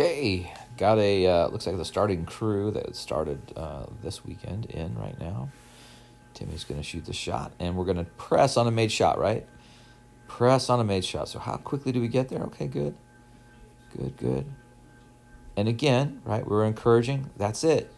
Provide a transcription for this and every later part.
Okay, got a looks like the starting crew that started this weekend in right now. Timmy's going to shoot the shot, and we're going to press on a made shot, right? Press on a made shot. So how quickly do we get there? Okay, good, good, good. And again, right, we're encouraging. That's it.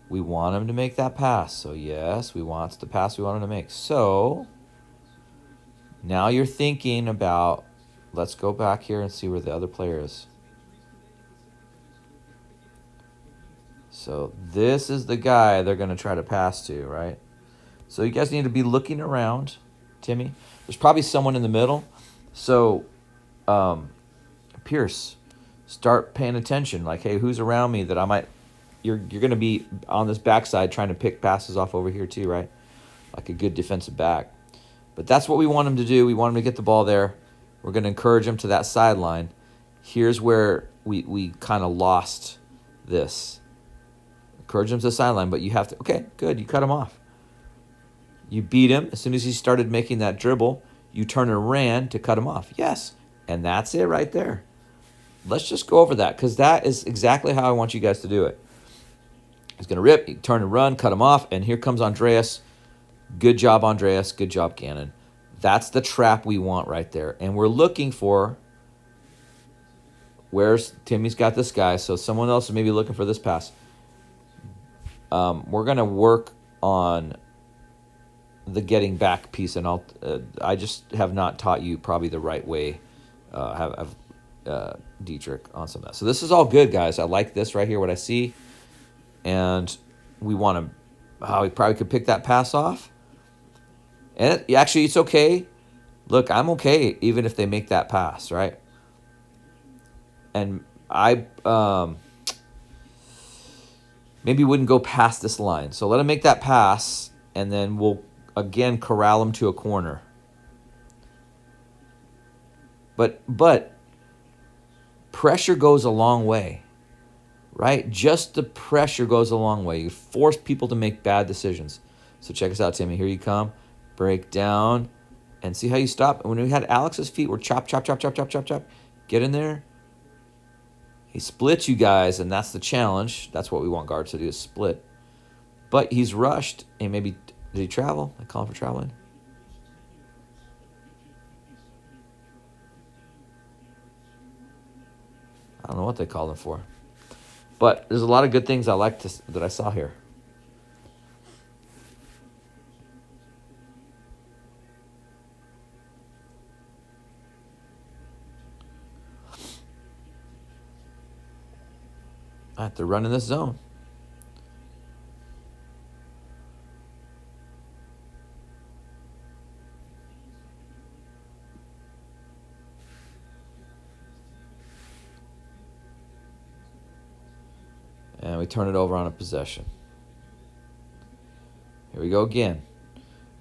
We want him to make that pass. So yes, we want the pass we want him to make. So now you're thinking about, let's go back here and see where the other player is. So this is the guy they're going to try to pass to, right? So you guys need to be looking around, Timmy. There's probably someone in the middle. So, Pierce, start paying attention. Like, hey, who's around me that I might? You're going to be on this backside trying to pick passes off over here too, right? Like a good defensive back. But that's what we want him to do. We want him to get the ball there. We're going to encourage him to that sideline. Here's where we kind of lost this. Encourage him to the sideline, but you have to. Okay, good. You cut him off. You beat him. As soon as he started making that dribble, you turn and ran to cut him off. Yes. And that's it right there. Let's just go over that because that is exactly how I want you guys to do it. He's going to rip, turn and run, cut him off, and here comes Andreas. Good job, Andreas. Good job, Gannon. That's the trap we want right there. And we're looking for where's Timmy's got this guy, so someone else is maybe looking for this pass. We're going to work on the getting back piece, and I just have not taught you probably the right way. Have Dietrich on some of that. So this is all good, guys. I like this right here, what I see, and we want to. We probably could pick that pass off, and actually it's okay. Look, I'm okay even if they make that pass, right? And I maybe wouldn't go past this line. So let him make that pass, and then we'll again corral him to a corner. But pressure goes a long way, right? Just the pressure goes a long way. You force people to make bad decisions. So check us out, Timmy. Here you come. Break down. And see how you stop. When we had Alex's feet were chop, chop, chop, chop, chop, chop, chop. Get in there. He splits you guys, and that's the challenge. That's what we want guards to do, is split. But he's rushed, and maybe, did he travel? I call him for traveling. I don't know what they called him for. But there's a lot of good things I like that I saw here. I have to run in this zone. And we turn it over on a possession. Here we go again.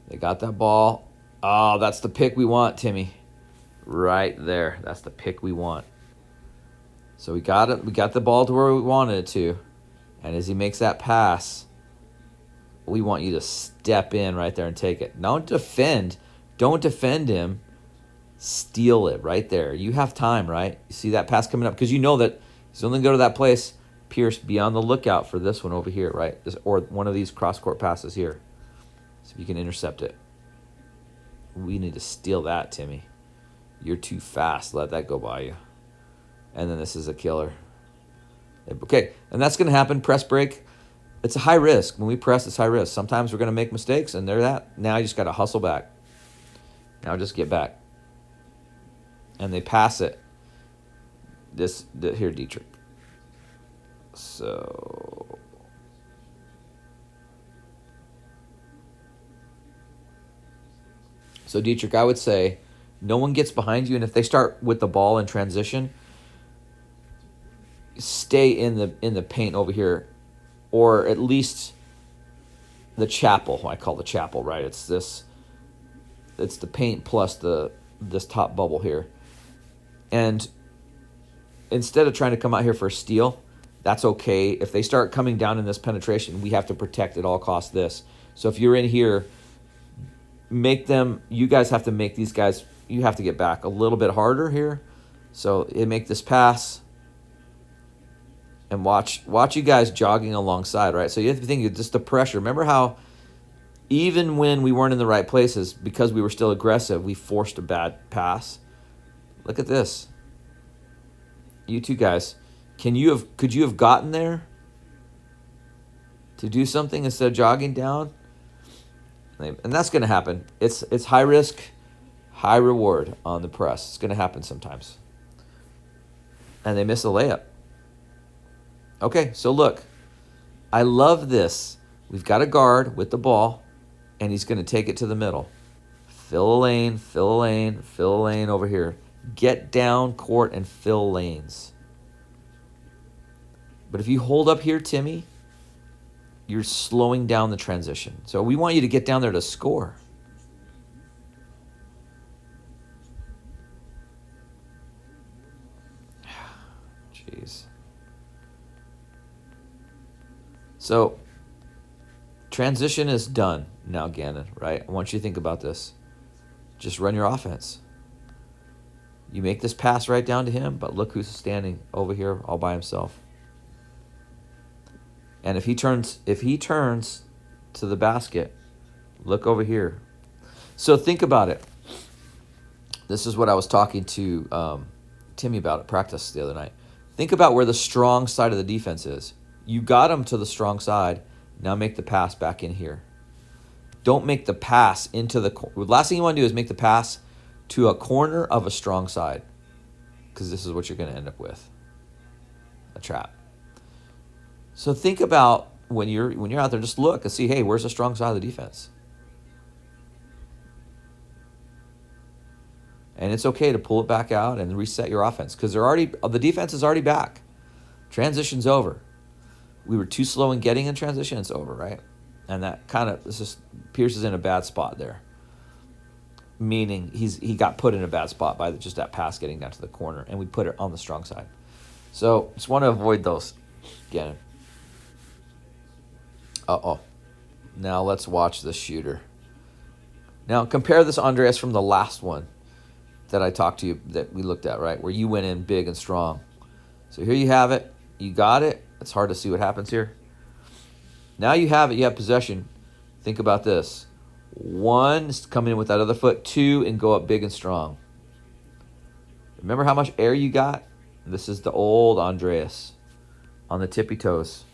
They got that ball. Oh, that's the pick we want, Timmy. Right there. That's the pick we want. So we got it. We got the ball to where we wanted it to. And as he makes that pass, we want you to step in right there and take it. Don't defend. Don't defend him. Steal it right there. You have time, right? You see that pass coming up because you know that he's only going to go to that place. Pierce, be on the lookout for this one over here, right? Or one of these cross-court passes here. So if you can intercept it. We need to steal that, Timmy. You're too fast. Let that go by you. And then this is a killer. Okay, and that's going to happen. Press break. It's a high risk. When we press, it's high risk. Sometimes we're going to make mistakes, and they're that. Now you just got to hustle back. Now just get back. And they pass it. Here, Dietrich. So Dietrich, I would say no one gets behind you, and if they start with the ball in transition, stay in the paint over here, or at least the chapel. I call the chapel, right? It's the paint plus this top bubble here. And instead of trying to come out here for a steal, that's okay. If they start coming down in this penetration, we have to protect at all costs this. So if you're in here, you guys have to make these guys, you have to get back a little bit harder here. So make this pass. And watch you guys jogging alongside, right? So you have to think just the pressure. Remember how even when we weren't in the right places, because we were still aggressive, we forced a bad pass. Look at this. You two guys, could you have gotten there to do something instead of jogging down? And that's going to happen. It's high risk, high reward on the press. It's going to happen sometimes. And they miss a layup. Okay, so look. I love this. We've got a guard with the ball, and he's going to take it to the middle. Fill a lane, fill a lane, fill a lane over here. Get down court and fill lanes. But if you hold up here, Timmy, you're slowing down the transition. So we want you to get down there to score. Jeez. So transition is done now, Gannon, right? I want you to think about this. Just run your offense. You make this pass right down to him, but look who's standing over here all by himself. And if he turns to the basket, look over here. So think about it. This is what I was talking to Timmy about at practice the other night. Think about where the strong side of the defense is. You got him to the strong side. Now make the pass back in here. Don't make the pass into the last thing you want to do is make the pass to a corner of a strong side, because this is what you're going to end up with, a trap. So think about when you're out there, just look and see, hey, where's the strong side of the defense? And it's okay to pull it back out and reset your offense, because the defense is already back. Transition's over. We were too slow in getting in transition. It's over, right? And that Pierce is in a bad spot there. Meaning he got put in a bad spot by just that pass getting down to the corner, and we put it on the strong side. So just want to avoid those. Again. Now let's watch the shooter. Now compare this, Andreas, from the last one that I talked to you, that we looked at, right? Where you went in big and strong. So here you have it. You got it. It's hard to see what happens here. Now you have it. You have possession. Think about this. 1 is coming in with that other foot. 2, and go up big and strong. Remember how much air you got? This is the old Andreas on the tippy toes.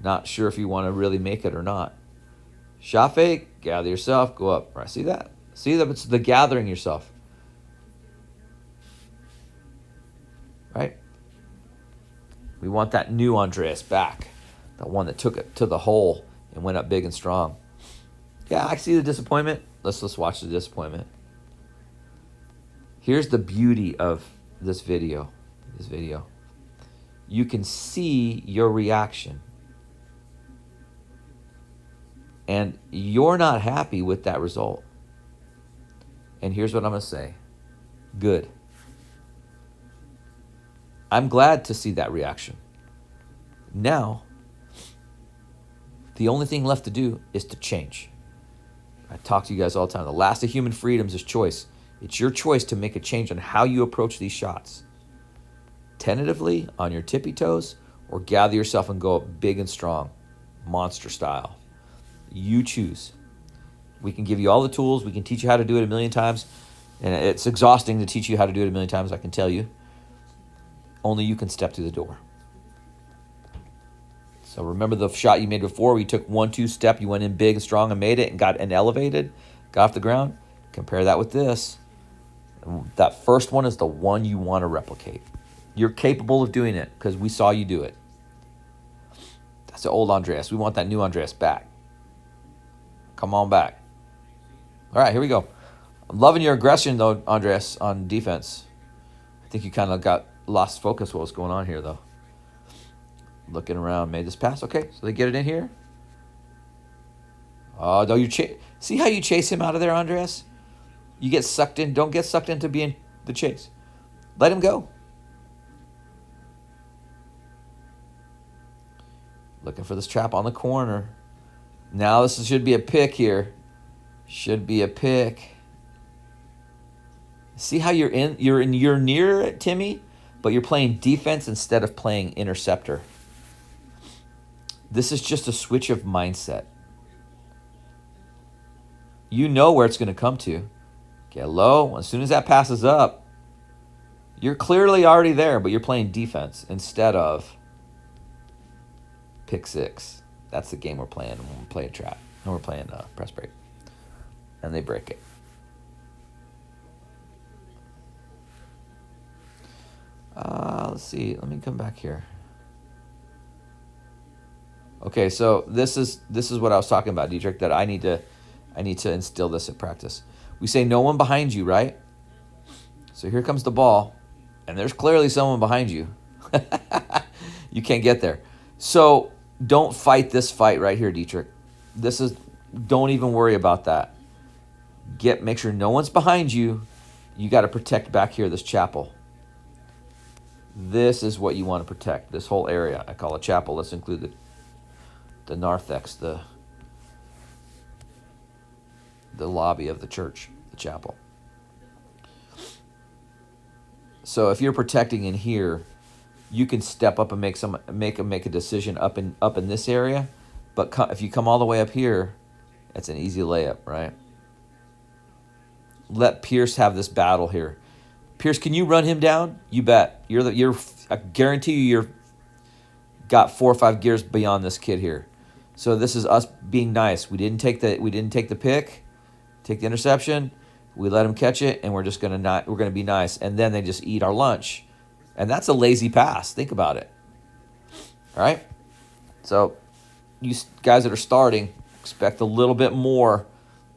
Not sure if you want to really make it or not. Shot fake, gather yourself, go up. Right, see that? See that? It's the gathering yourself. Right? We want that new Andreas back. The one that took it to the hole and went up big and strong. Yeah, I see the disappointment. Let's watch the disappointment. Here's the beauty of this video. You can see your reaction. And you're not happy with that result. And here's what I'm going to say. Good. I'm glad to see that reaction. Now, the only thing left to do is to change. I talk to you guys all the time. The last of human freedoms is choice. It's your choice to make a change on how you approach these shots. Tentatively, on your tippy toes, or gather yourself and go up big and strong, monster style. You choose. We can give you all the tools. We can teach you how to do it a million times. And it's exhausting to teach you how to do it a million times, I can tell you. Only you can step through the door. So remember the shot you made before where you took 1-2 step, you went in big and strong and made it and got elevated, got off the ground? Compare that with this. That first one is the one you want to replicate. You're capable of doing it because we saw you do it. That's the old Andreas. We want that new Andreas back. Come on back. All right, here we go. I'm loving your aggression, though, Andreas, on defense. I think you kind of got lost focus what was going on here, though. Looking around, made this pass. Okay, so they get it in here. Oh, no, see how you chase him out of there, Andreas? You get sucked in. Don't get sucked into being the chase. Let him go. Looking for this trap on the corner. Now this should be a pick here. Should be a pick. See how you're near it, Timmy? but you're playing defense instead of playing interceptor. This is just a switch of mindset. You know where it's going to come to. Get low. As soon as that passes up, you're clearly already there, but you're playing defense instead of pick six. That's the game we're playing when we're playing trap. And we're playing press break. And they break it. Let's see. Let me come back here. Okay, so this is what I was talking about, Dietrich, that I need to instill this in practice. We say no one behind you, right? So here comes the ball, and there's clearly someone behind you. You can't get there. So don't fight this fight right here, Dietrich. Don't even worry about that. Make sure no one's behind you. You got to protect back here, this chapel. This is what you want to protect, this whole area. I call it chapel. Let's include the narthex, the lobby of the church, the chapel. So if you're protecting in here, you can step up and make a decision up in this area. But if you come all the way up here, it's an easy layup, right? Let Pierce have this battle here. Pierce, can you run him down? You bet. I guarantee you're got 4 or 5 gears beyond this kid here. So this is us being nice. We didn't take the pick, take the interception. We let them catch it, and we're gonna be nice. And then they just eat our lunch, and that's a lazy pass. Think about it. All right. So you guys that are starting, expect a little bit more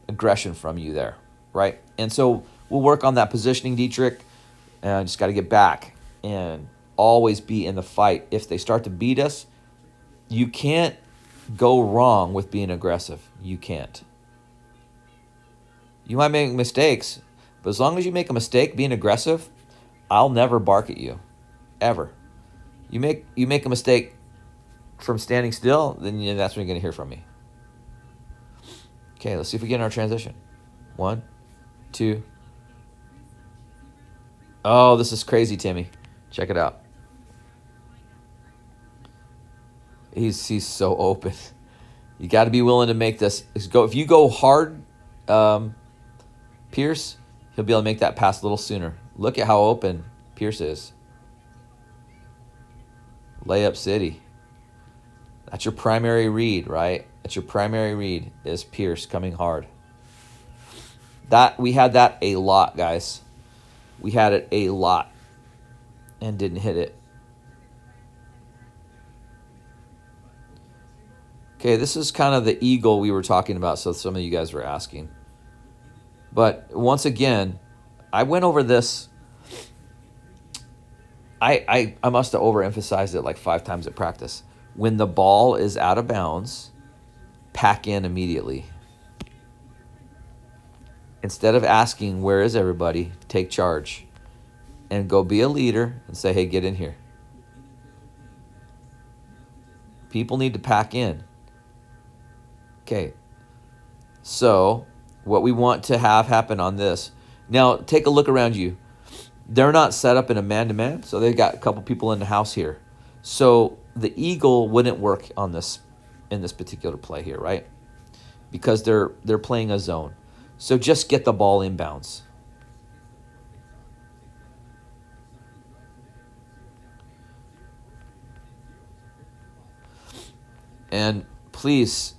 aggression from you there, right? And so we'll work on that positioning, Dietrich. And just got to get back and always be in the fight. If they start to beat us, you can't go wrong with being aggressive. You can't. You might make mistakes, but as long as you make a mistake being aggressive, I'll never bark at you, ever. You make a mistake from standing still, then that's when you're going to hear from me. Okay, let's see if we get in our transition. 1, 2. Oh, this is crazy, Timmy. Check it out. He's so open. You got to be willing to make this. If you go hard, Pierce, he'll be able to make that pass a little sooner. Look at how open Pierce is. Layup city. That's your primary read, right? That's your primary read is Pierce coming hard. We had that a lot, guys. We had it a lot and didn't hit it. Okay, this is kind of the eagle we were talking about, so some of you guys were asking. But once again, I went over this. I must have overemphasized it like 5 times at practice. When the ball is out of bounds, pack in immediately. Instead of asking, where is everybody, take charge. And go be a leader and say, hey, get in here. People need to pack in. Okay. So what we want to have happen on this. Now, take a look around you. They're not set up in a man-to-man, so they've got a couple people in the house here. So the eagle wouldn't work on this in this particular play here, right? Because they're playing a zone. So just get the ball inbounds. And please,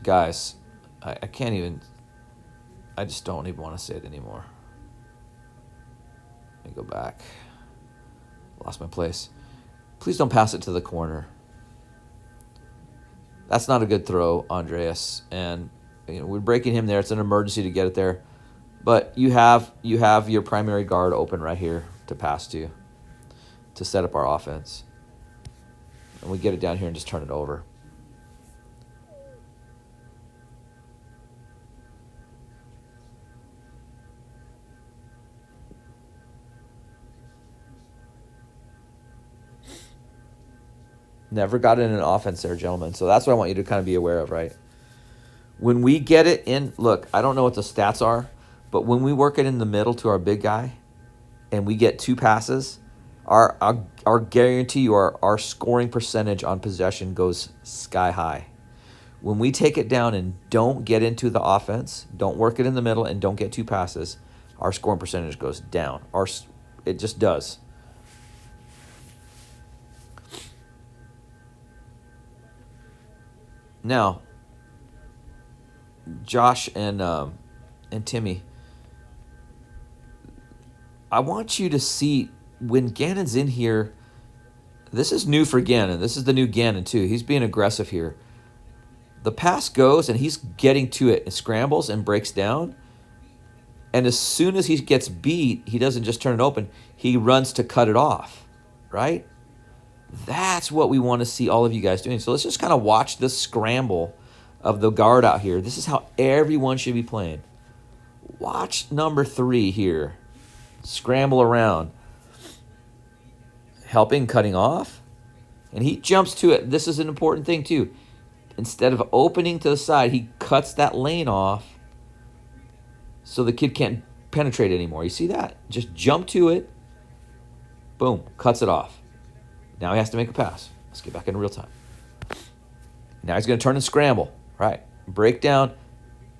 guys, I can't even, I just don't even want to say it anymore. Let me go back. Lost my place. Please don't pass it to the corner. That's not a good throw, Andreas. And we're breaking him there. It's an emergency to get it there. But you have your primary guard open right here to pass to set up our offense. And we get it down here and just turn it over. Never got in an offense there, gentlemen. So that's what I want you to kind of be aware of, right? When we get it in, look, I don't know what the stats are, but when we work it in the middle to our big guy and we get 2 passes, Our guarantee you our scoring percentage on possession goes sky high. When we take it down and don't get into the offense, don't work it in the middle, and don't get two passes, our scoring percentage goes down. It just does. Now, Josh and Timmy, I want you to see when Gannon's in here. This is new for Gannon. This is the new Gannon too. He's being aggressive here. The pass goes and he's getting to it and scrambles and breaks down. And as soon as he gets beat, he doesn't just turn it open. He runs to cut it off, right? That's what we want to see all of you guys doing. So let's just kind of watch this scramble of the guard out here. This is how everyone should be playing. Watch number 3 here. Scramble around. Helping, cutting off. And he jumps to it. This is an important thing too. Instead of opening to the side, he cuts that lane off so the kid can't penetrate anymore. You see that? Just jump to it. Boom. Cuts it off. Now he has to make a pass. Let's get back into real time. Now he's going to turn and scramble. Right. Break down.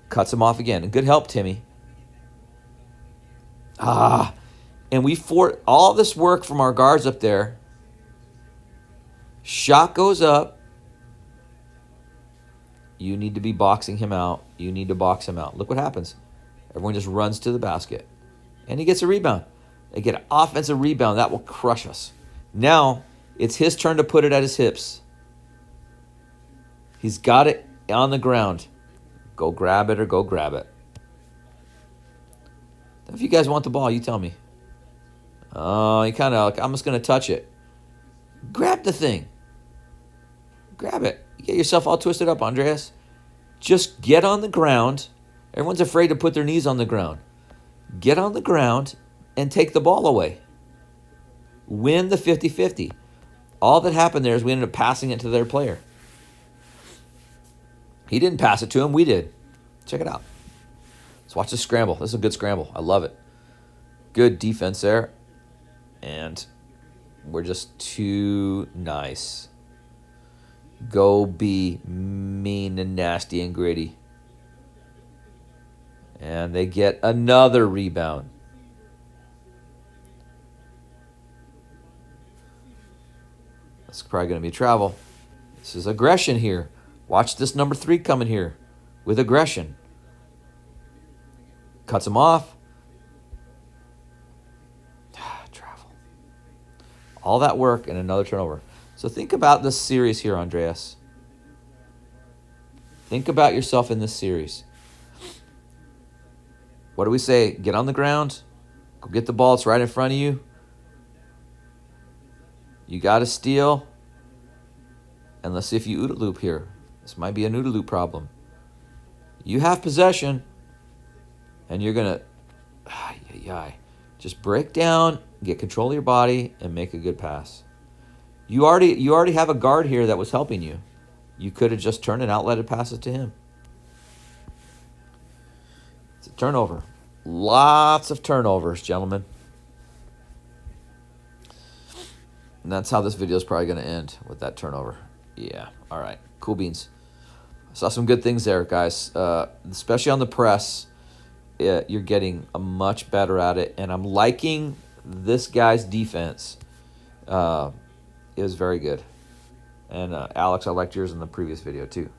Cuts him off again. And good help, Timmy. And we fought all this work from our guards up there. Shot goes up. You need to be boxing him out. You need to box him out. Look what happens. Everyone just runs to the basket. And he gets a rebound. They get an offensive rebound. That will crush us. Now, it's his turn to put it at his hips. He's got it on the ground. Go grab it or go grab it. If you guys want the ball, you tell me. Oh, you kind of like, I'm just going to touch it. Grab the thing. Grab it. You get yourself all twisted up, Andreas. Just get on the ground. Everyone's afraid to put their knees on the ground. Get on the ground and take the ball away. Win the 50-50. All that happened there is we ended up passing it to their player. He didn't pass it to him. We did. Check it out. Let's watch this scramble. This is a good scramble. I love it. Good defense there. And we're just too nice. Go be mean and nasty and gritty. And they get another rebound. That's probably going to be travel. This is aggression here. Watch this number 3 coming here with aggression. Cuts him off. Travel. All that work and another turnover. So think about this series here, Andreas. Think about yourself in this series. What do we say? Get on the ground. Go get the ball. It's right in front of you. You got to steal. And let's see if you OODA loop here. This might be an OODA loop problem. You have possession. And you're going to just break down, get control of your body, and make a good pass. You already have a guard here that was helping you. You could have just turned and outletted passes to him. It's a turnover. Lots of turnovers, gentlemen. And that's how this video is probably going to end, with that turnover. Yeah, all right. Cool beans. I saw some good things there, guys. Especially on the press. You're getting much better at it. And I'm liking this guy's defense. It was very good. And Alex, I liked yours in the previous video too.